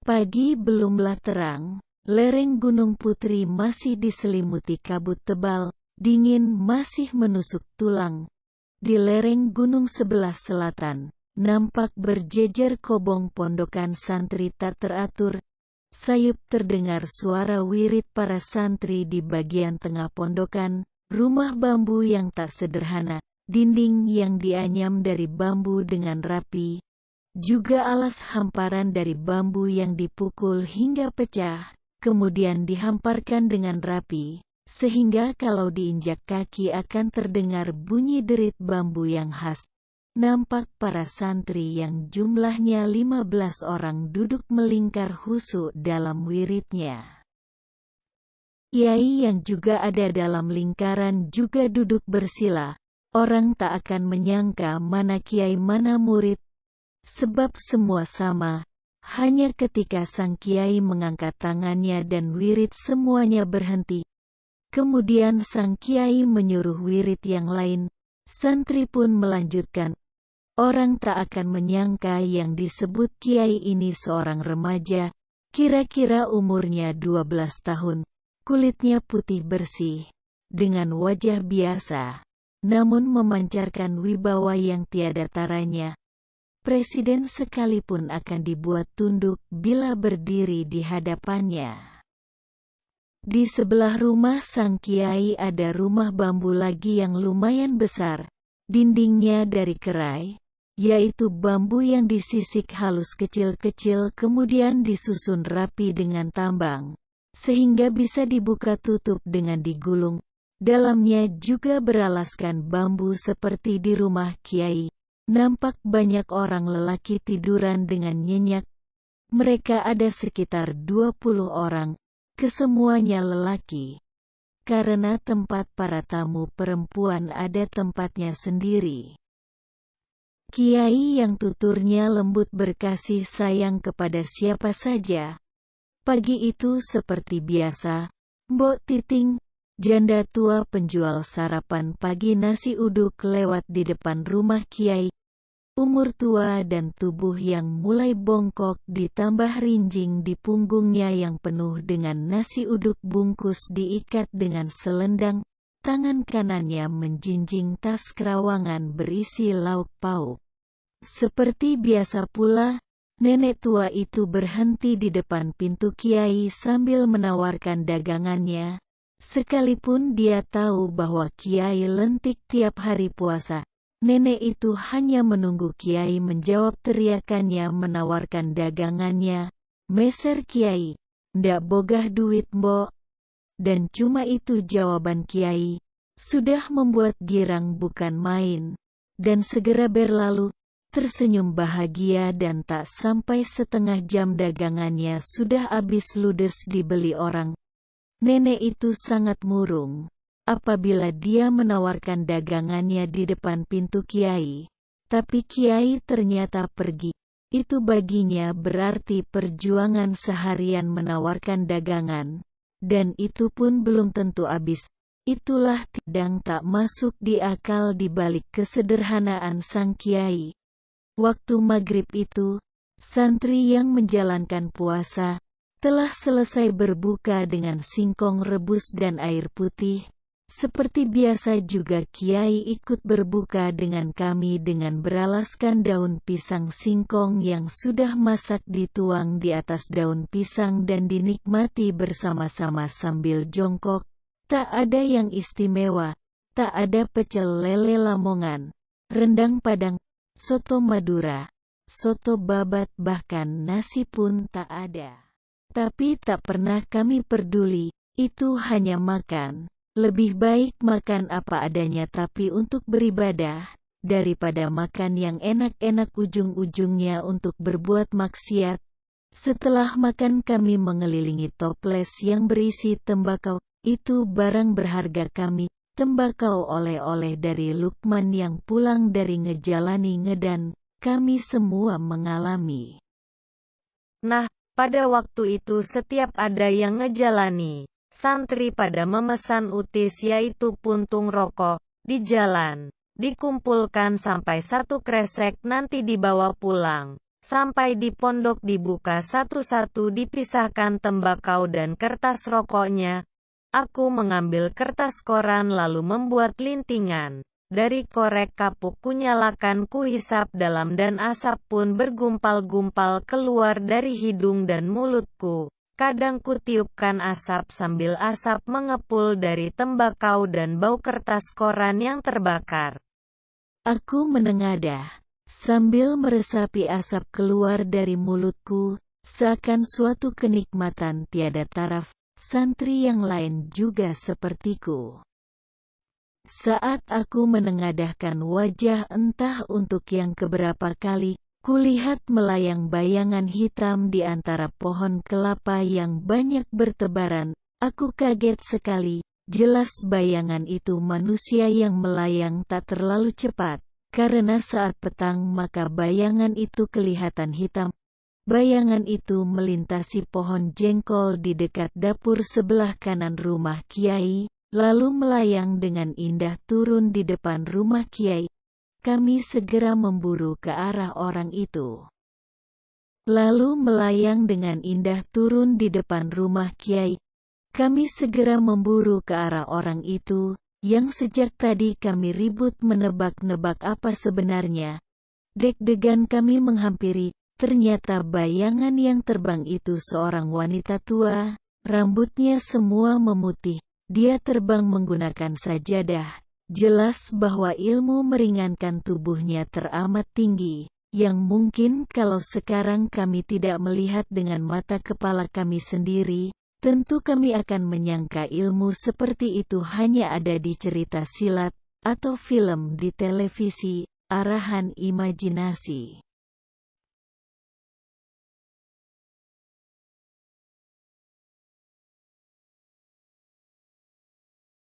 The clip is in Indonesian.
Pagi belumlah terang, lereng Gunung Putri masih diselimuti kabut tebal, dingin masih menusuk tulang. Di lereng gunung sebelah selatan, nampak berjejer kobong pondokan santri tak teratur. Sayup terdengar suara wirid para santri di bagian tengah pondokan, rumah bambu yang tak sederhana, dinding yang dianyam dari bambu dengan rapi, juga alas hamparan dari bambu yang dipukul hingga pecah, kemudian dihamparkan dengan rapi, sehingga kalau diinjak kaki akan terdengar bunyi derit bambu yang khas. Nampak para santri yang jumlahnya 15 orang duduk melingkar khusyuk dalam wiridnya. Kiai yang juga ada dalam lingkaran juga duduk bersila. Orang tak akan menyangka mana kiai mana murid, sebab semua sama. Hanya ketika sang kiai mengangkat tangannya dan wirid semuanya berhenti. Kemudian sang kiai menyuruh wirid yang lain, santri pun melanjutkan. Orang tak akan menyangka yang disebut kiai ini seorang remaja, kira-kira umurnya 12 tahun, kulitnya putih bersih, dengan wajah biasa, namun memancarkan wibawa yang tiada taranya. Presiden sekalipun akan dibuat tunduk bila berdiri di hadapannya. Di sebelah rumah sang kiai ada rumah bambu lagi yang lumayan besar, dindingnya dari kerai, yaitu bambu yang disisik halus kecil-kecil kemudian disusun rapi dengan tambang, sehingga bisa dibuka tutup dengan digulung. Dalamnya juga beralaskan bambu seperti di rumah kiai. Nampak banyak orang lelaki tiduran dengan nyenyak. Mereka ada sekitar 20 orang, kesemuanya lelaki. Karena tempat para tamu perempuan ada tempatnya sendiri. Kiai yang tuturnya lembut berkasih sayang kepada siapa saja. Pagi itu seperti biasa, Mbok Titing, janda tua penjual sarapan pagi nasi uduk lewat di depan rumah kiai. Umur tua dan tubuh yang mulai bongkok ditambah rinjing di punggungnya yang penuh dengan nasi uduk bungkus diikat dengan selendang. Tangan kanannya menjinjing tas kerawangan berisi lauk pauk. Seperti biasa pula, nenek tua itu berhenti di depan pintu kiai sambil menawarkan dagangannya. Sekalipun dia tahu bahwa kiai lentik tiap hari puasa, nenek itu hanya menunggu kiai menjawab teriakannya menawarkan dagangannya. Meser kiai, ndak bogah duit mbok. Dan cuma itu jawaban kiai, sudah membuat girang bukan main. Dan segera berlalu, tersenyum bahagia dan tak sampai setengah jam dagangannya sudah habis ludes dibeli orang. Nenek itu sangat murung apabila dia menawarkan dagangannya di depan pintu kiai. Tapi kiai ternyata pergi. Itu baginya berarti perjuangan seharian menawarkan dagangan. Dan itu pun belum tentu habis. Itulah tidang tak masuk di akal di balik kesederhanaan sang kiai. Waktu maghrib itu, santri yang menjalankan puasa telah selesai berbuka dengan singkong rebus dan air putih. Seperti biasa juga kiai ikut berbuka dengan kami dengan beralaskan daun pisang singkong yang sudah masak dituang di atas daun pisang dan dinikmati bersama-sama sambil jongkok. Tak ada yang istimewa, tak ada pecel lele Lamongan, rendang Padang, soto Madura, soto babat bahkan nasi pun tak ada. Tapi tak pernah kami peduli, itu hanya makan. Lebih baik makan apa adanya tapi untuk beribadah, daripada makan yang enak-enak ujung-ujungnya untuk berbuat maksiat. Setelah makan kami mengelilingi toples yang berisi tembakau, itu barang berharga kami, tembakau oleh-oleh dari Lukman yang pulang dari ngejalani ngedan, kami semua mengalami. Nah, pada waktu itu setiap ada yang ngejalani, santri pada memesan utis yaitu puntung rokok, di jalan, dikumpulkan sampai 1 kresek nanti dibawa pulang. Sampai di pondok dibuka satu-satu dipisahkan tembakau dan kertas rokoknya. Aku mengambil kertas koran lalu membuat lintingan. Dari korek kapuk kunyalakan kuhisap dalam dan asap pun bergumpal-gumpal keluar dari hidung dan mulutku. Kadang kutiupkan asap sambil asap mengepul dari tembakau dan bau kertas koran yang terbakar. Aku menengadah, sambil meresapi asap keluar dari mulutku, seakan suatu kenikmatan tiada taraf. Santri yang lain juga sepertiku. Saat aku menengadahkan wajah entah untuk yang keberapa kali, kulihat melayang bayangan hitam di antara pohon kelapa yang banyak bertebaran. Aku kaget sekali, jelas bayangan itu manusia yang melayang tak terlalu cepat, karena saat petang maka bayangan itu kelihatan hitam. Bayangan itu melintasi pohon jengkol di dekat dapur sebelah kanan rumah Kiai, lalu melayang dengan indah turun di depan rumah Kiai. Kami segera memburu ke arah orang itu. Lalu melayang dengan indah turun di depan rumah Kiai. Kami segera memburu ke arah orang itu, yang sejak tadi kami ribut menebak-nebak apa sebenarnya. Deg-degan kami menghampiri. Ternyata bayangan yang terbang itu seorang wanita tua, rambutnya semua memutih. Dia terbang menggunakan sajadah. Jelas bahwa ilmu meringankan tubuhnya teramat tinggi, yang mungkin kalau sekarang kami tidak melihat dengan mata kepala kami sendiri, tentu kami akan menyangka ilmu seperti itu hanya ada di cerita silat, atau film di televisi, arahan imajinasi.